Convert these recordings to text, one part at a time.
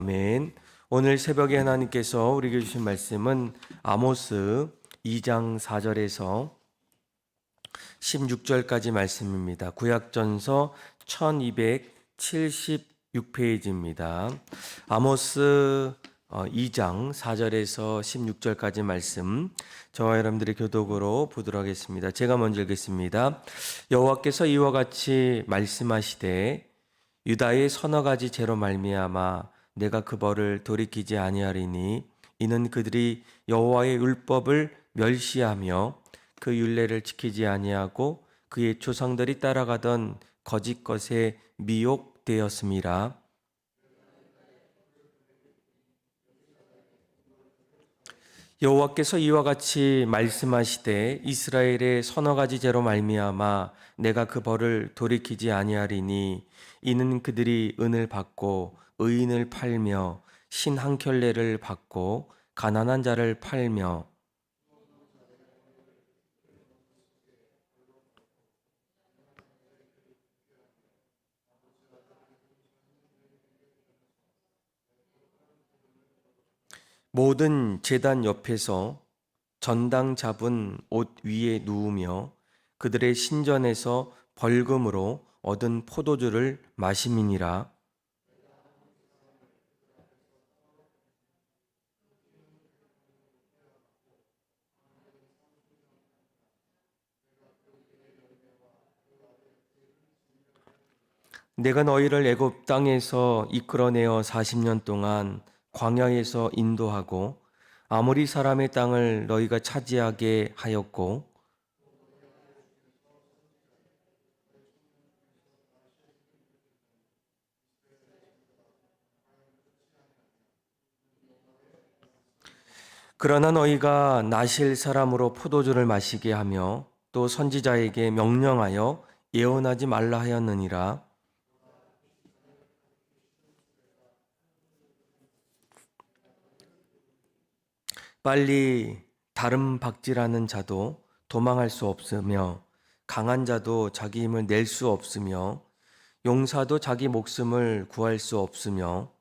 아멘. 오늘 새벽에 하나님께서 우리에게 주신 말씀은 아모스 2장 4절에서 16절까지 말씀입니다. 구약전서 1276페이지입니다. 아모스 2장 4절에서 16절까지 말씀, 저와 여러분들의 교독으로 보도록 하겠습니다. 제가 먼저 읽겠습니다. 여호와께서 이와 같이 말씀하시되 유다의 서너 가지 죄로 말미암아 내가 그 벌을 돌이키지 아니하리니 이는 그들이 여호와의 율법을 멸시하며 그 율례를 지키지 아니하고 그의 조상들이 따라가던 거짓 것에 미혹되었음이라. 여호와께서 이와 같이 말씀하시되 이스라엘의 서너 가지 죄로 말미암아 내가 그 벌을 돌이키지 아니하리니 이는 그들이 은을 받고 의인을 팔며 신 한 켤레를 받고 가난한 자를 팔며 모든 제단 옆에서 전당 잡은 옷 위에 누우며 그들의 신전에서 벌금으로 얻은 포도주를 마심이니라. 내가 너희를 애굽 땅에서 이끌어내어 40년 동안 광야에서 인도하고 아모리 사람의 땅을 너희가 차지하게 하였고 그러나 너희가 나실 사람으로 포도주를 마시게 하며 또 선지자에게 명령하여 예언하지 말라 하였느니라. 빨리 다름 박질하는 자도 도망할 수 없으며 강한 자도 자기 힘을 낼 수 없으며 용사도 자기 목숨을 구할 수 없으며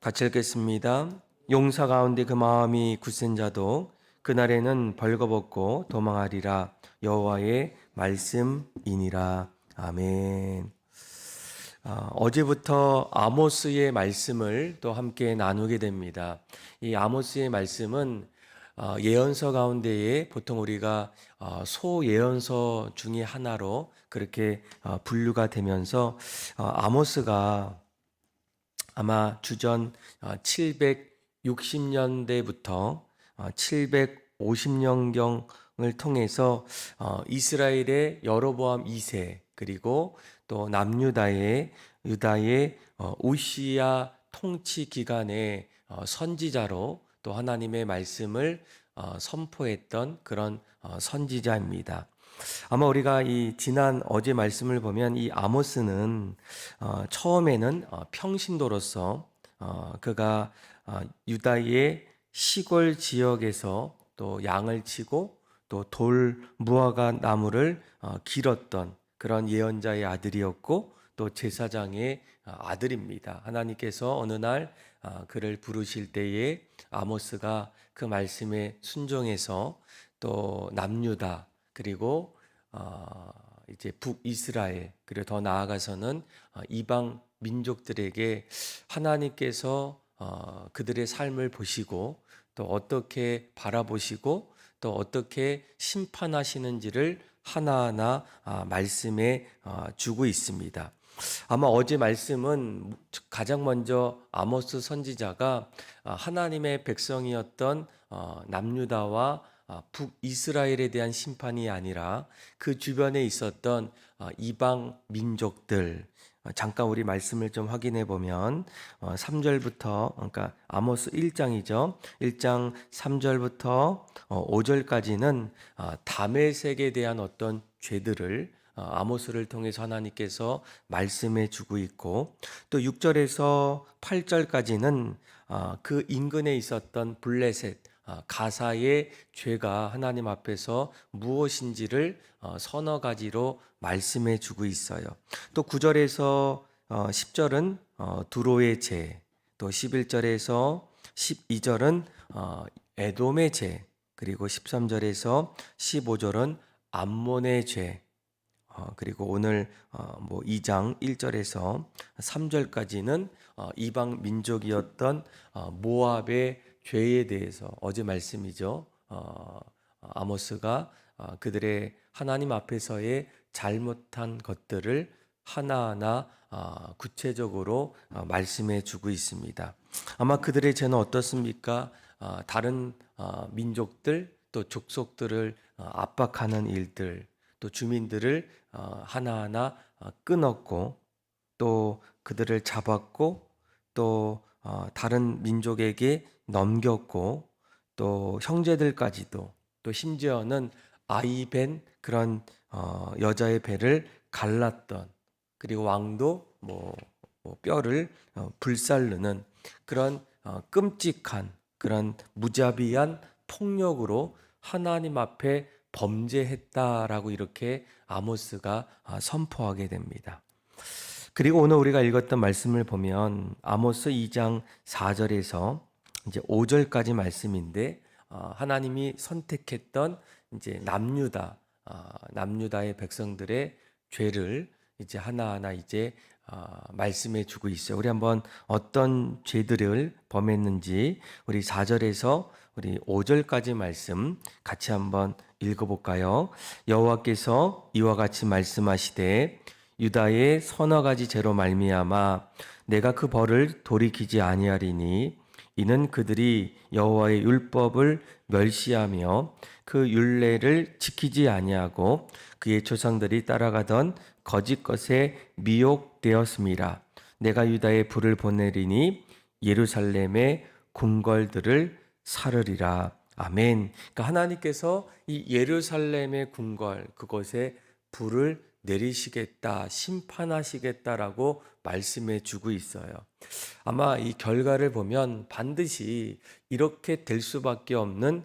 같이 읽겠습니다. 용사 가운데 그 마음이 굳센 자도 그날에는 벌거벗고 도망하리라. 여호와의 말씀이니라. 아멘. 어제부터 아모스의 말씀을 또 함께 나누게 됩니다. 이 아모스의 말씀은 예언서 가운데에 보통 우리가 소예언서 중에 하나로 그렇게 분류가 되면서 아모스가 아마 주전 760년대부터 750년경을 통해서 이스라엘의 여로보암 2세 그리고 또 남유다의 우시야 통치 기간의 선지자로 또 하나님의 말씀을 선포했던 그런 선지자입니다. 아마 우리가 이 지난 어제 말씀을 보면 이 아모스는 처음에는 평신도로서 그가 유다의 시골 지역에서 또 양을 치고 또 돌 무화과 나무를 길었던 그런 예언자의 아들이었고 또 제사장의 아들입니다. 하나님께서 어느 날 그를 부르실 때에 아모스가 그 말씀에 순종해서 또 남유다 그리고 이제 북이스라엘 그리고 더 나아가서는 이방 민족들에게 하나님께서 그들의 삶을 보시고 또 어떻게 바라보시고 또 어떻게 심판하시는지를 하나하나 말씀해 주고 있습니다. 아마 어제 말씀은 가장 먼저 아모스 선지자가 하나님의 백성이었던 남유다와 북이스라엘에 대한 심판이 아니라 그 주변에 있었던 이방 민족들 잠깐 우리 말씀을 좀 확인해 보면 3절부터 그러니까 아모스 1장이죠. 1장 3절부터 5절까지는 다메섹에 대한 어떤 죄들을 아모스를 통해서 하나님께서 말씀해 주고 있고 또 6절에서 8절까지는 그 인근에 있었던 블레셋 가사의 죄가 하나님 앞에서 무엇인지를 서너 가지로 말씀해 주고 있어요. 또 9절에서 10절은 두로의 죄, 또 11절에서 12절은 에돔의 죄, 그리고 13절에서 15절은 암몬의 죄, 그리고 오늘 2장 1절에서 3절까지는 이방 민족이었던 모압의 죄에 대해서 어제 말씀이죠. 아모스가 그들의 하나님 앞에서의 잘못한 것들을 하나하나 구체적으로 말씀해 주고 있습니다. 아마 그들의 죄는 어떻습니까? 다른 민족들 또 족속들을 압박하는 일들, 또 주민들을 하나하나 끊었고, 또 그들을 잡았고, 또 다른 민족에게 넘겼고, 또 형제들까지도, 또 심지어는 아이 벤 그런 여자의 배를 갈랐던, 그리고 왕도 뼈를 불살르는 그런 끔찍한 그런 무자비한 폭력으로 하나님 앞에 범죄했다라고 이렇게 아모스가 선포하게 됩니다. 그리고 오늘 우리가 읽었던 말씀을 보면 아모스 2장 4절에서 이제 5절까지 말씀인데, 하나님이 선택했던 이제 남유다의 백성들의 죄를 이제 하나하나 이제 말씀해 주고 있어요. 우리 한번 어떤 죄들을 범했는지 우리 4절에서 우리 5절까지 말씀 같이 한번 읽어볼까요? 여호와께서 이와 같이 말씀하시되 유다의 서너 가지 죄로 말미암아 내가 그 벌을 돌이키지 아니하리니 이는 그들이 여호와의 율법을 멸시하며 그 율례를 지키지 아니하고 그의 조상들이 따라가던 거짓 것에 미혹되었음이라. 내가 유다에 불을 보내리니 예루살렘의 궁궐들을 사르리라. 아멘. 그러니까 하나님께서 이 예루살렘의 궁궐, 그곳에 불을 내리시겠다, 심판하시겠다라고 말씀해 주고 있어요. 아마 이 결과를 보면 반드시 이렇게 될 수밖에 없는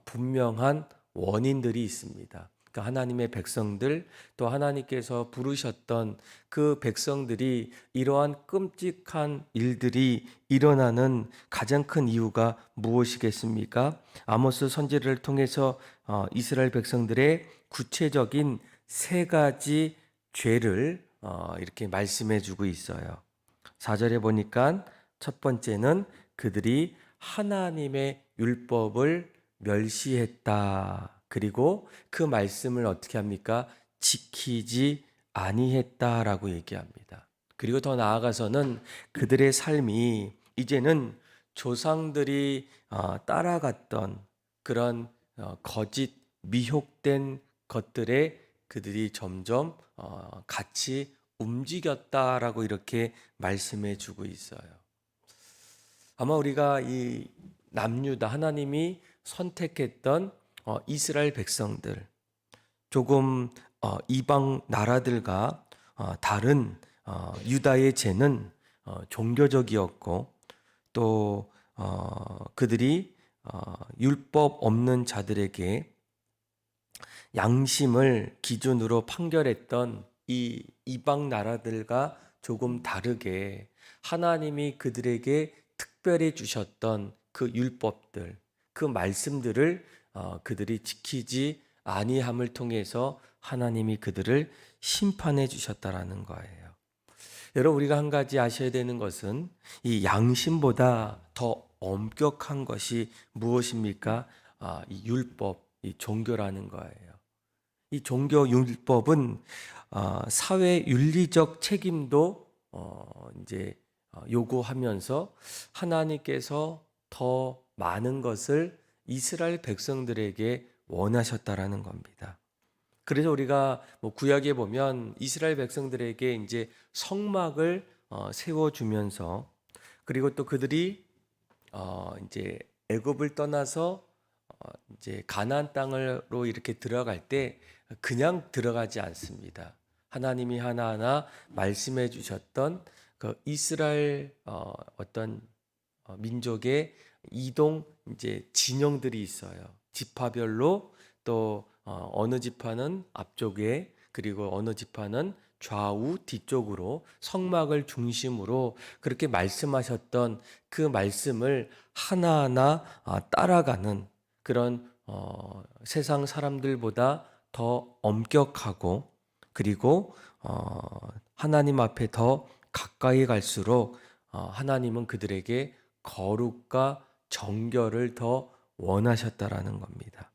분명한 원인들이 있습니다. 그러니까 하나님의 백성들, 또 하나님께서 부르셨던 그 백성들이 이러한 끔찍한 일들이 일어나는 가장 큰 이유가 무엇이겠습니까? 아모스 선지를 통해서 이스라엘 백성들의 구체적인 세 가지 죄를 이렇게 말씀해 주고 있어요. 4절에 보니까 첫 번째는 그들이 하나님의 율법을 멸시했다. 그리고 그 말씀을 어떻게 합니까? 지키지 아니했다라고 얘기합니다. 그리고 더 나아가서는 그들의 삶이 이제는 조상들이 따라갔던 그런 거짓 미혹된 것들에 그들이 점점 같이 움직였다라고 이렇게 말씀해 주고 있어요. 아마 우리가 이 남유다 하나님이 선택했던 이스라엘 백성들, 조금 이방 나라들과 다른 유다의 죄는 종교적이었고, 또 그들이 율법 없는 자들에게 양심을 기준으로 판결했던 이 이방 나라들과 조금 다르게 하나님이 그들에게 특별히 주셨던 그 율법들, 그 말씀들을 그들이 지키지 아니함을 통해서 하나님이 그들을 심판해 주셨다라는 거예요. 여러분, 우리가 한 가지 아셔야 되는 것은 이 양심보다 더 엄격한 것이 무엇입니까? 이 율법, 이 종교라는 거예요. 이 종교 율법은 사회 윤리적 책임도 이제 요구하면서 하나님께서 더 많은 것을 이스라엘 백성들에게 원하셨다라는 겁니다. 그래서 우리가 구약에 보면 이스라엘 백성들에게 이제 성막을 세워주면서, 그리고 또 그들이 이제 애굽을 떠나서 이제 가나안 땅으로 이렇게 들어갈 때 그냥 들어가지 않습니다. 하나님이 하나하나 말씀해 주셨던 그 이스라엘 어떤 민족의 이동 이제 진영들이 있어요. 지파별로 또 어느 지파는 앞쪽에 그리고 어느 지파는 좌우 뒤쪽으로 성막을 중심으로 그렇게 말씀하셨던 그 말씀을 하나하나 따라가는 그런 세상 사람들보다 더 엄격하고 그리고 하나님 앞에 더 가까이 갈수록 하나님은 그들에게 거룩과 정결을 더 원하셨다라는 겁니다.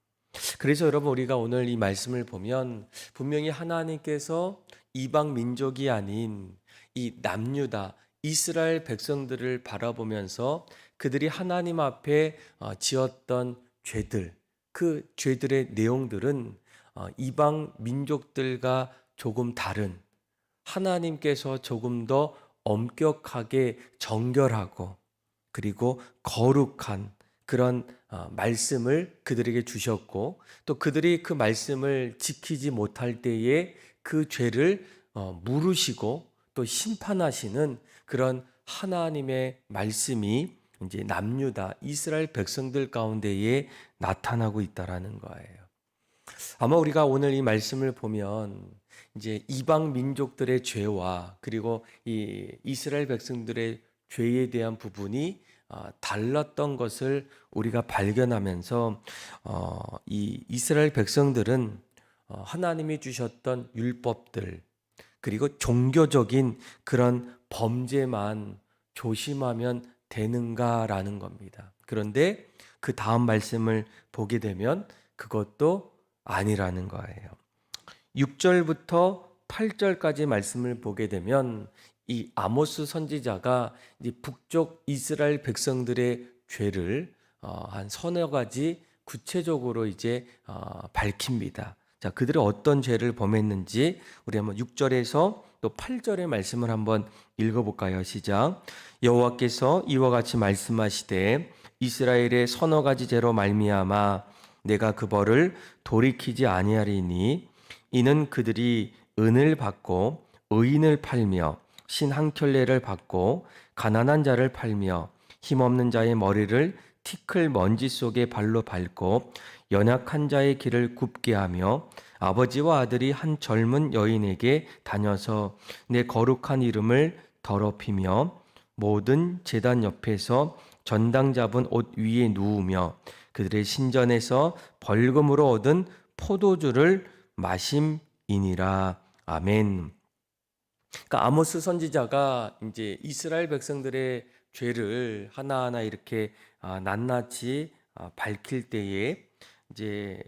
그래서 여러분 우리가 오늘 이 말씀을 보면 분명히 하나님께서 이방 민족이 아닌 이 남유다 이스라엘 백성들을 바라보면서 그들이 하나님 앞에 지었던 죄들 그 죄들의 내용들은 이방 민족들과 조금 다른 하나님께서 조금 더 엄격하게 정결하고 그리고 거룩한 그런 말씀을 그들에게 주셨고 또 그들이 그 말씀을 지키지 못할 때에 그 죄를 물으시고 또 심판하시는 그런 하나님의 말씀이 이제 남유다 이스라엘 백성들 가운데에 나타나고 있다라는 거예요. 아마 우리가 오늘 이 말씀을 보면 이제 이방 민족들의 죄와 그리고 이 이스라엘 백성들의 죄에 대한 부분이 달랐던 것을 우리가 발견하면서 이 이스라엘 백성들은 하나님이 주셨던 율법들 그리고 종교적인 그런 범죄만 조심하면 되는가라는 겁니다. 그런데 그 다음 말씀을 보게 되면 그것도 아니라는 거예요. 6절부터 8절까지 말씀을 보게 되면 이 아모스 선지자가 이제 북쪽 이스라엘 백성들의 죄를 한 서너 가지 구체적으로 이제 밝힙니다. 자, 그들이 어떤 죄를 범했는지 우리 한번 6절에서 또 8절의 말씀을 한번 읽어볼까요? 시작. 여호와께서 이와 같이 말씀하시되 이스라엘의 서너 가지 죄로 말미암아 내가 그 벌을 돌이키지 아니하리니 이는 그들이 은을 받고 의인을 팔며 신 한 켤레를 받고 가난한 자를 팔며 힘없는 자의 머리를 티끌 먼지 속에 발로 밟고 연약한 자의 길을 굽게 하며 아버지와 아들이 한 젊은 여인에게 다녀서 내 거룩한 이름을 더럽히며 모든 제단 옆에서 전당 잡은 옷 위에 누우며 그들의 신전에서 벌금으로 얻은 포도주를 마심이니라. 아멘. 그러니까 아모스 선지자가 이제 이스라엘 백성들의 죄를 하나하나 이렇게 낱낱이 밝힐 때에 이제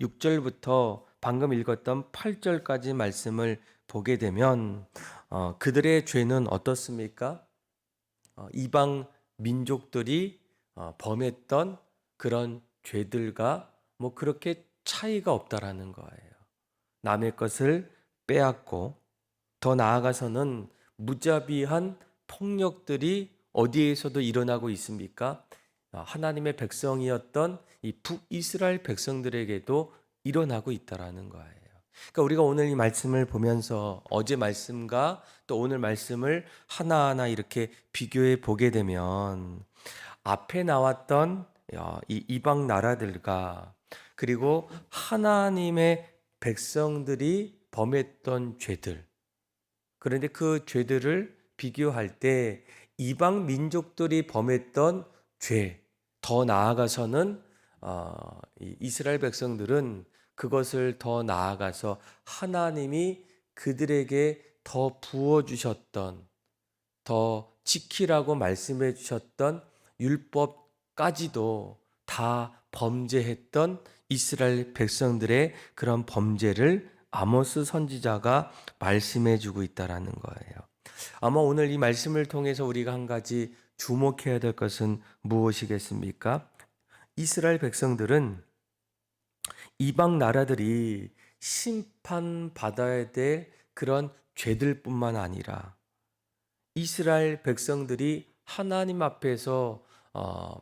6절부터 방금 읽었던 8절까지 말씀을 보게 되면 그들의 죄는 어떻습니까? 이방 민족들이 범했던 그런 죄들과 뭐 그렇게 차이가 없다라는 거예요. 남의 것을 빼앗고 더 나아가서는 무자비한 폭력들이 어디에서도 일어나고 있습니까? 하나님의 백성이었던 이 북이스라엘 백성들에게도 일어나고 있다라는 거예요. 그러니까 우리가 오늘 이 말씀을 보면서 어제 말씀과 또 오늘 말씀을 하나하나 이렇게 비교해 보게 되면 앞에 나왔던 이 이방 나라들과 그리고 하나님의 백성들이 범했던 죄들 그런데 그 죄들을 비교할 때 이방 민족들이 범했던 죄, 더 나아가서는 이스라엘 백성들은 그것을 더 나아가서 하나님이 그들에게 더 부어주셨던, 더 지키라고 말씀해 주셨던 율법까지도 다 범죄했던 이스라엘 백성들의 그런 범죄를 아모스 선지자가 말씀해 주고 있다라는 거예요. 아마 오늘 이 말씀을 통해서 우리가 한 가지 주목해야 될 것은 무엇이겠습니까? 이스라엘 백성들은 이방 나라들이 심판받아야 될 그런 죄들뿐만 아니라 이스라엘 백성들이 하나님 앞에서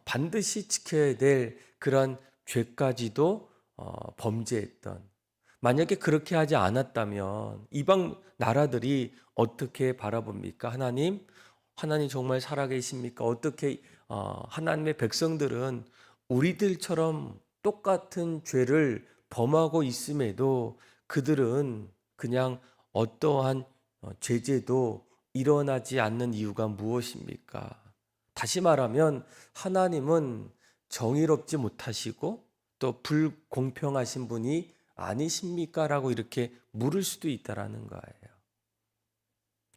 반드시 지켜야 될 그런 죄까지도 범죄했던 만약에 그렇게 하지 않았다면 이방 나라들이 어떻게 바라봅니까? 하나님 정말 살아계십니까? 어떻게 하나님의 백성들은 우리들처럼 똑같은 죄를 범하고 있음에도 그들은 그냥 어떠한 죄제도 일어나지 않는 이유가 무엇입니까? 다시 말하면 하나님은 정의롭지 못하시고 또 불공평하신 분이 아니십니까? 라고 이렇게 물을 수도 있다라는 거예요.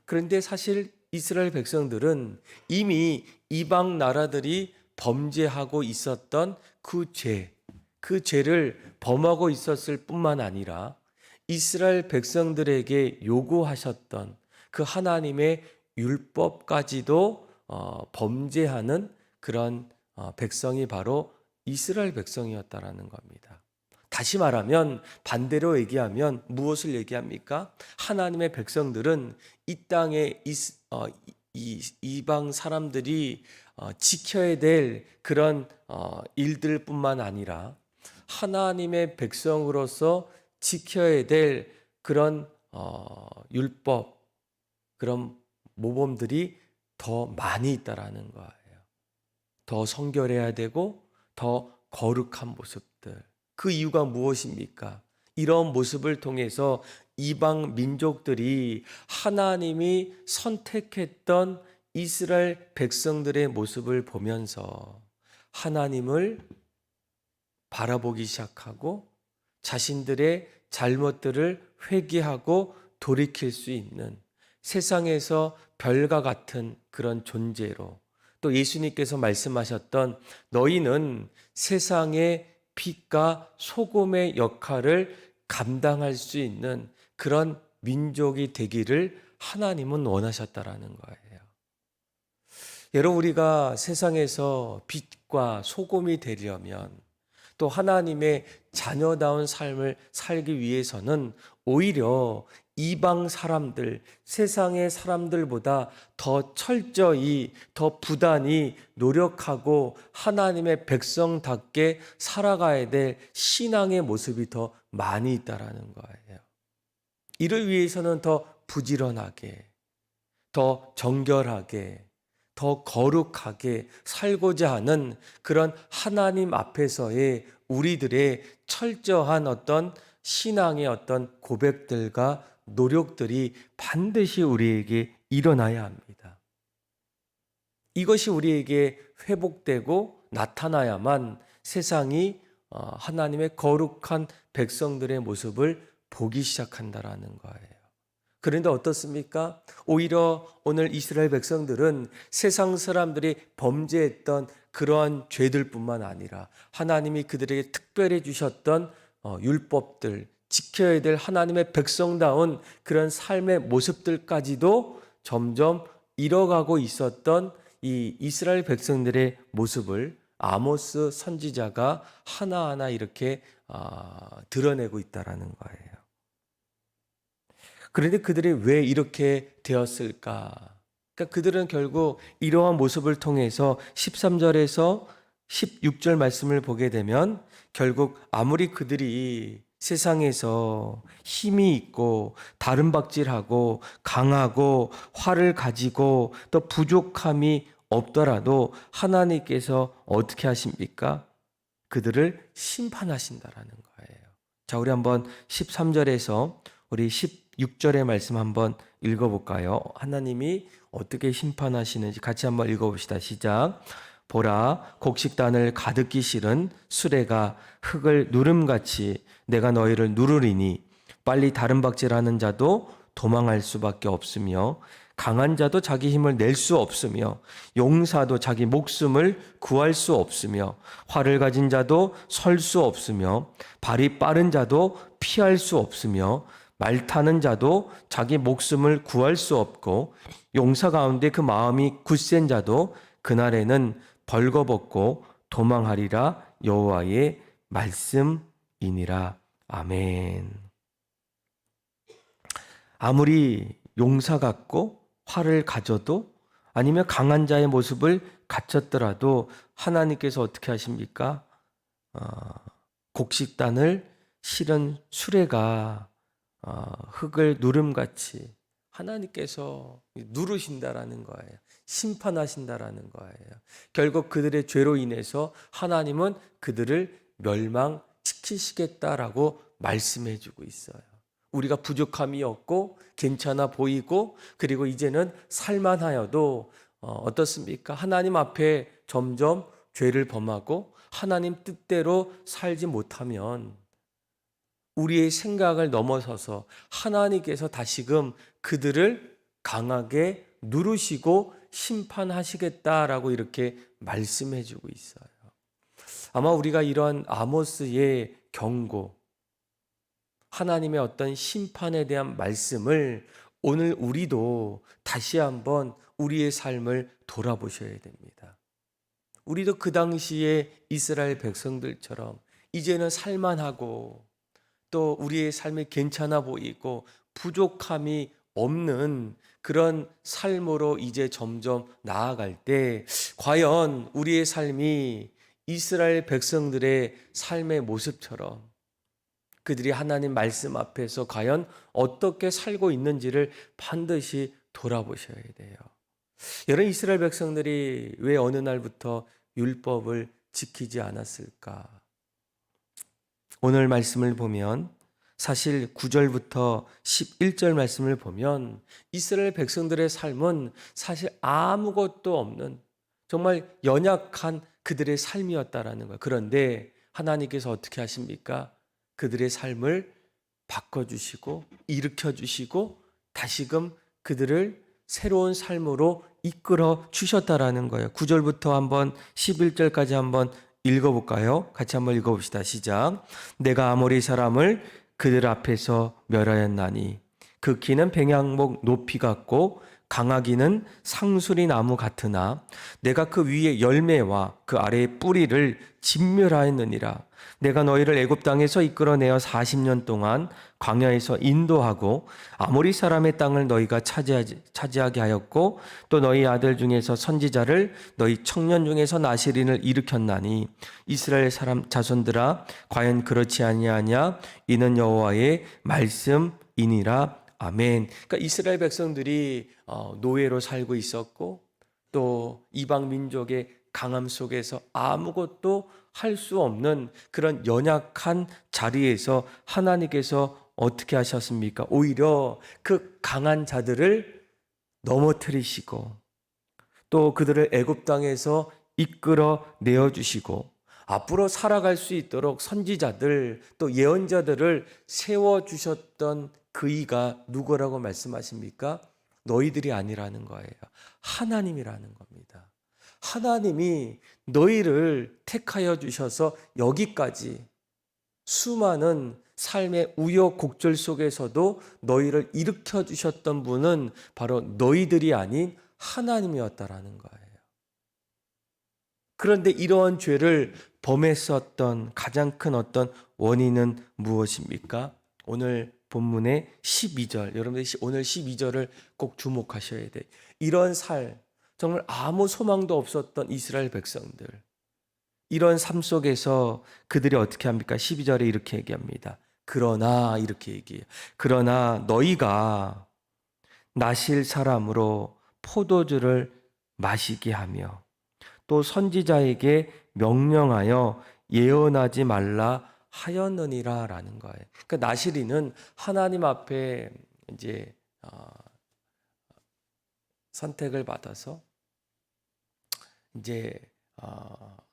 그런데 사실 이스라엘 백성들은 이미 이방 나라들이 범죄하고 있었던 그 죄를 범하고 있었을 뿐만 아니라 이스라엘 백성들에게 요구하셨던 그 하나님의 율법까지도 범죄하는 그런 백성이 바로 이스라엘 백성이었다라는 겁니다. 다시 말하면 반대로 얘기하면 무엇을 얘기합니까? 하나님의 백성들은 이 땅에 이방 사람들이 지켜야 될 그런 일들뿐만 아니라 하나님의 백성으로서 지켜야 될 그런 율법, 그런 모범들이 더 많이 있다라는 거예요. 더 성결해야 되고 더 거룩한 모습들. 그 이유가 무엇입니까? 이런 모습을 통해서 이방 민족들이 하나님이 선택했던 이스라엘 백성들의 모습을 보면서 하나님을 바라보기 시작하고 자신들의 잘못들을 회개하고 돌이킬 수 있는 세상에서 별과 같은 그런 존재로, 또 예수님께서 말씀하셨던 너희는 세상의 빛과 소금의 역할을 감당할 수 있는 그런 민족이 되기를 하나님은 원하셨다라는 거예요. 여러분, 우리가 세상에서 빛과 소금이 되려면 또 하나님의 자녀다운 삶을 살기 위해서는 오히려 이방 사람들, 세상의 사람들보다 더 철저히, 더 부단히 노력하고 하나님의 백성답게 살아가야 될 신앙의 모습이 더 많이 있다라는 거예요. 이를 위해서는 더 부지런하게, 더 정결하게, 더 거룩하게 살고자 하는 그런 하나님 앞에서의 우리들의 철저한 어떤 신앙의 어떤 고백들과 노력들이 반드시 우리에게 일어나야 합니다. 이것이 우리에게 회복되고 나타나야만 세상이 하나님의 거룩한 백성들의 모습을 보기 시작한다라는 거예요. 그런데 어떻습니까? 오히려 오늘 이스라엘 백성들은 세상 사람들이 범죄했던 그러한 죄들뿐만 아니라 하나님이 그들에게 특별히 주셨던 율법들, 지켜야 될 하나님의 백성다운 그런 삶의 모습들까지도 점점 잃어가고 있었던 이 이스라엘 백성들의 모습을 아모스 선지자가 하나하나 이렇게 드러내고 있다라는 거예요. 그런데 그들이 왜 이렇게 되었을까? 그러니까 그들은 결국 이러한 모습을 통해서 13절에서 16절 말씀을 보게 되면 결국 아무리 그들이 세상에서 힘이 있고 다름박질하고 강하고 활을 가지고 또 부족함이 없더라도 하나님께서 어떻게 하십니까? 그들을 심판하신다라는 거예요. 자, 우리 한번 13절에서 우리 16절의 말씀 한번 읽어볼까요? 하나님이 어떻게 심판하시는지 같이 한번 읽어봅시다. 시작. 보라, 곡식단을 가득히 실은 수레가 흙을 누름같이 내가 너희를 누르리니 빨리 다름박질하는 자도 도망할 수밖에 없으며 강한 자도 자기 힘을 낼 수 없으며 용사도 자기 목숨을 구할 수 없으며 활을 가진 자도 설 수 없으며 발이 빠른 자도 피할 수 없으며 말 타는 자도 자기 목숨을 구할 수 없고 용사 가운데 그 마음이 굳센 자도 그날에는 벌거벗고 도망하리라 여호와의 말씀이니라. 아멘. 아무리 용사 같고 활을 가져도 아니면 강한 자의 모습을 갖췄더라도 하나님께서 어떻게 하십니까? 곡식단을 실은 수레가 흙을 누름같이 하나님께서 누르신다라는 거예요. 심판하신다라는 거예요. 결국 그들의 죄로 인해서 하나님은 그들을 멸망시키시겠다라고 말씀해 주고 있어요. 우리가 부족함이 없고 괜찮아 보이고 그리고 이제는 살만하여도 어떻습니까? 하나님 앞에 점점 죄를 범하고 하나님 뜻대로 살지 못하면 우리의 생각을 넘어서서 하나님께서 다시금 그들을 강하게 누르시고 심판하시겠다라고 이렇게 말씀해 주고 있어요. 아마 우리가 이런 아모스의 경고, 하나님의 어떤 심판에 대한 말씀을 오늘 우리도 다시 한번 우리의 삶을 돌아보셔야 됩니다. 우리도 그 당시에 이스라엘 백성들처럼 이제는 살만하고 또 우리의 삶이 괜찮아 보이고 부족함이 없는 그런 삶으로 이제 점점 나아갈 때 과연 우리의 삶이 이스라엘 백성들의 삶의 모습처럼 그들이 하나님 말씀 앞에서 과연 어떻게 살고 있는지를 반드시 돌아보셔야 돼요. 여러분, 이스라엘 백성들이 왜 어느 날부터 율법을 지키지 않았을까? 오늘 말씀을 보면 사실 9절부터 11절 말씀을 보면 이스라엘 백성들의 삶은 사실 아무것도 없는 정말 연약한 그들의 삶이었다라는 거예요. 그런데 하나님께서 어떻게 하십니까? 그들의 삶을 바꿔주시고 일으켜주시고 다시금 그들을 새로운 삶으로 이끌어 주셨다라는 거예요. 9절부터 한번 11절까지 한번 읽어볼까요? 같이 한번 읽어봅시다. 시작. 내가 아모리 사람을 그들 앞에서 멸하였나니 그 키는 백양목 높이 같고 강하기는 상수리 나무 같으나 내가 그 위에 열매와 그 아래의 뿌리를 진멸하였느니라. 내가 너희를 애굽 땅에서 이끌어내어 40년 동안 광야에서 인도하고 아모리 사람의 땅을 너희가 차지하게 하였고 또 너희 아들 중에서 선지자를 너희 청년 중에서 나시린을 일으켰나니 이스라엘 사람 자손들아 과연 그렇지 아니하냐? 이는 여호와의 말씀이니라. 아멘. 그러니까 이스라엘 백성들이 노예로 살고 있었고 또 이방 민족의 강함 속에서 아무것도 할 수 없는 그런 연약한 자리에서 하나님께서 어떻게 하셨습니까? 오히려 그 강한 자들을 넘어뜨리시고 또 그들을 애굽 땅에서 이끌어 내어 주시고 앞으로 살아갈 수 있도록 선지자들 또 예언자들을 세워 주셨던 그 이가 누구라고 말씀하십니까? 너희들이 아니라는 거예요. 하나님이라는 겁니다. 하나님이 너희를 택하여 주셔서 여기까지 수많은 삶의 우여곡절 속에서도 너희를 일으켜 주셨던 분은 바로 너희들이 아닌 하나님이었다라는 거예요. 그런데 이러한 죄를 범했었던 가장 큰 어떤 원인은 무엇입니까? 오늘 본문의 12절, 여러분들이 오늘 12절을 꼭 주목하셔야 돼요. 이런 삶, 정말 아무 소망도 없었던 이스라엘 백성들, 이런 삶 속에서 그들이 어떻게 합니까? 12절에 이렇게 얘기합니다. 그러나 이렇게 얘기해요. 그러나 너희가 나실 사람으로 포도주를 마시게 하며 또 선지자에게 명령하여 예언하지 말라 하였느니라라는 거예요. 그러니까 나실이는 하나님 앞에 이제 선택을 받아서 이제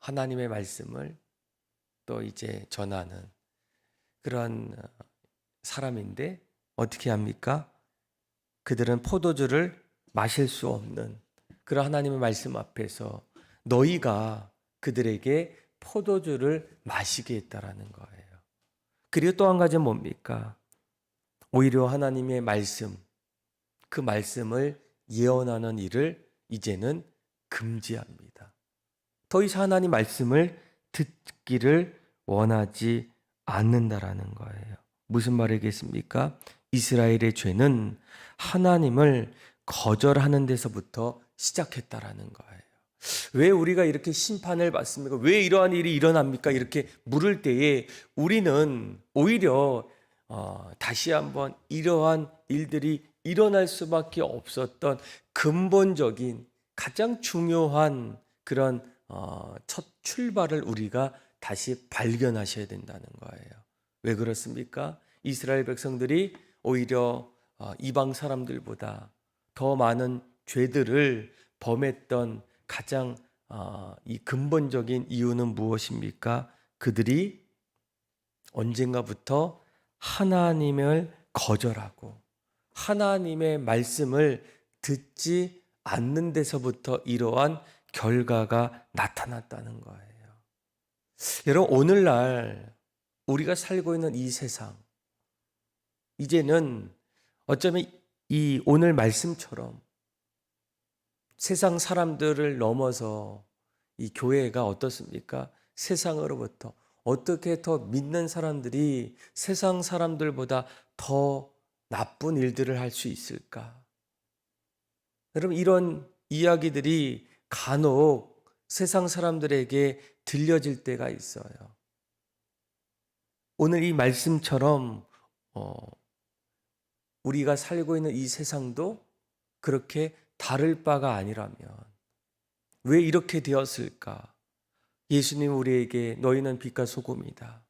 하나님의 말씀을 또 이제 전하는 그런 사람인데 어떻게 합니까? 그들은 포도주를 마실 수 없는 그런 하나님의 말씀 앞에서 너희가 그들에게 포도주를 마시게 했다라는 거예요. 그리고 또 한 가지는 뭡니까? 오히려 하나님의 말씀, 그 말씀을 예언하는 일을 이제는 금지합니다. 더 이상 하나님 말씀을 듣기를 원하지 않는다라는 거예요. 무슨 말이겠습니까? 이스라엘의 죄는 하나님을 거절하는 데서부터 시작했다라는 거예요. 왜 우리가 이렇게 심판을 받습니까? 왜 이러한 일이 일어납니까? 이렇게 물을 때에 우리는 오히려 다시 한번 이러한 일들이 일어날 수밖에 없었던 근본적인 가장 중요한 그런 첫 출발을 우리가 다시 발견하셔야 된다는 거예요. 왜 그렇습니까? 이스라엘 백성들이 오히려 이방 사람들보다 더 많은 죄들을 범했던 가장 이 근본적인 이유는 무엇입니까? 그들이 언젠가부터 하나님을 거절하고 하나님의 말씀을 듣지 않는 데서부터 이러한 결과가 나타났다는 거예요. 여러분, 오늘날 우리가 살고 있는 이 세상, 이제는 어쩌면 이 오늘 말씀처럼 세상 사람들을 넘어서 이 교회가 어떻습니까? 세상으로부터 어떻게 더 믿는 사람들이 세상 사람들보다 더 나쁜 일들을 할 수 있을까? 여러분, 이런 이야기들이 간혹 세상 사람들에게 들려질 때가 있어요. 오늘 이 말씀처럼 우리가 살고 있는 이 세상도 그렇게 다를 바가 아니라면 왜 이렇게 되었을까? 예수님 우리에게 너희는 빛과 소금이다.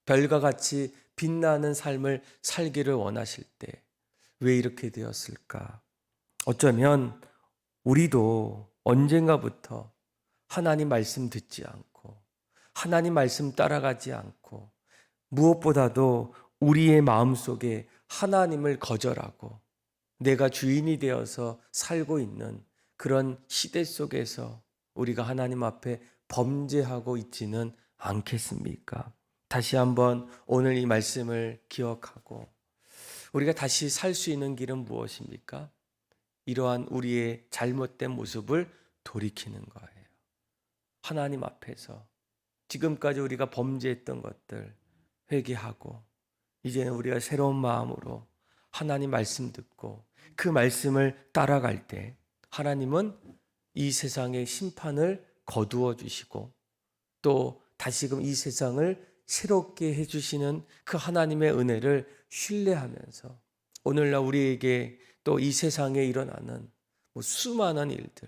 별과 같이 빛나는 삶을 살기를 원하실 때 왜 이렇게 되었을까? 어쩌면 우리도 언젠가부터 하나님 말씀 듣지 않고 하나님 말씀 따라가지 않고 무엇보다도 우리의 마음속에 하나님을 거절하고 내가 주인이 되어서 살고 있는 그런 시대 속에서 우리가 하나님 앞에 범죄하고 있지는 않겠습니까? 다시 한번 오늘 이 말씀을 기억하고 우리가 다시 살 수 있는 길은 무엇입니까? 이러한 우리의 잘못된 모습을 돌이키는 거예요. 하나님 앞에서 지금까지 우리가 범죄했던 것들 회개하고 이제는 우리가 새로운 마음으로 하나님 말씀 듣고 그 말씀을 따라갈 때 하나님은 이 세상의 심판을 거두어 주시고 또 다시금 이 세상을 새롭게 해주시는 그 하나님의 은혜를 신뢰하면서 오늘날 우리에게 또 이 세상에 일어나는 수많은 일들,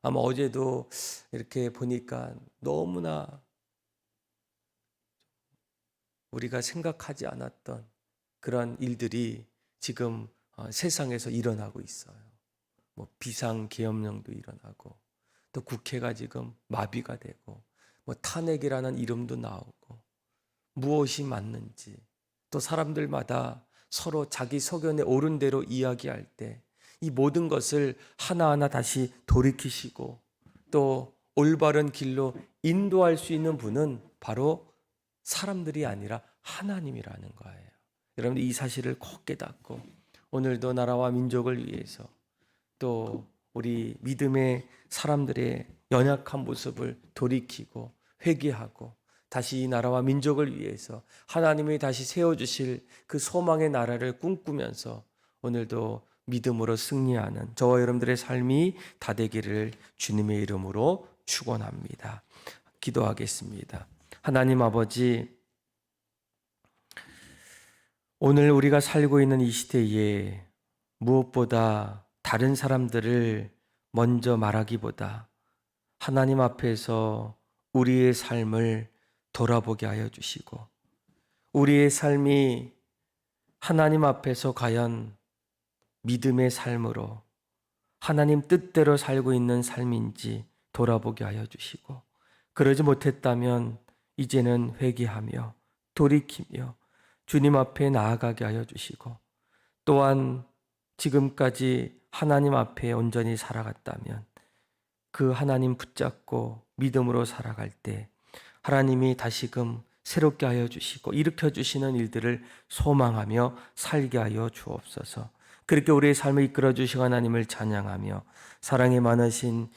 아마 어제도 이렇게 보니까 너무나 우리가 생각하지 않았던 그런 일들이 지금 세상에서 일어나고 있어요. 비상계엄령도 일어나고 또 국회가 지금 마비가 되고 탄핵이라는 이름도 나오고 무엇이 맞는지 또 사람들마다 서로 자기 소견에 옳은 대로 이야기할 때 이 모든 것을 하나하나 다시 돌이키시고 또 올바른 길로 인도할 수 있는 분은 바로 사람들이 아니라 하나님이라는 거예요. 여러분들 이 사실을 꼭 깨닫고 오늘도 나라와 민족을 위해서 또 우리 믿음의 사람들의 연약한 모습을 돌이키고 회개하고 다시 이 나라와 민족을 위해서 하나님이 다시 세워주실 그 소망의 나라를 꿈꾸면서 오늘도 믿음으로 승리하는 저와 여러분들의 삶이 다 되기를 주님의 이름으로 축원합니다. 기도하겠습니다. 하나님 아버지, 오늘 우리가 살고 있는 이 시대에 무엇보다 다른 사람들을 먼저 말하기보다 하나님 앞에서 우리의 삶을 돌아보게 하여 주시고 우리의 삶이 하나님 앞에서 과연 믿음의 삶으로 하나님 뜻대로 살고 있는 삶인지 돌아보게 하여 주시고 그러지 못했다면 이제는 회개하며 돌이키며 주님 앞에 나아가게 하여 주시고 또한 지금까지 하나님 앞에 온전히 살아갔다면 그 하나님 붙잡고 믿음으로 살아갈 때 하나님이 다시금 새롭게 하여 주시고 일으켜 주시는 일들을 소망하며 살게 하여 주옵소서. 그렇게 우리의 삶을 이끌어 주시고 하나님을 찬양하며 사랑이 많으신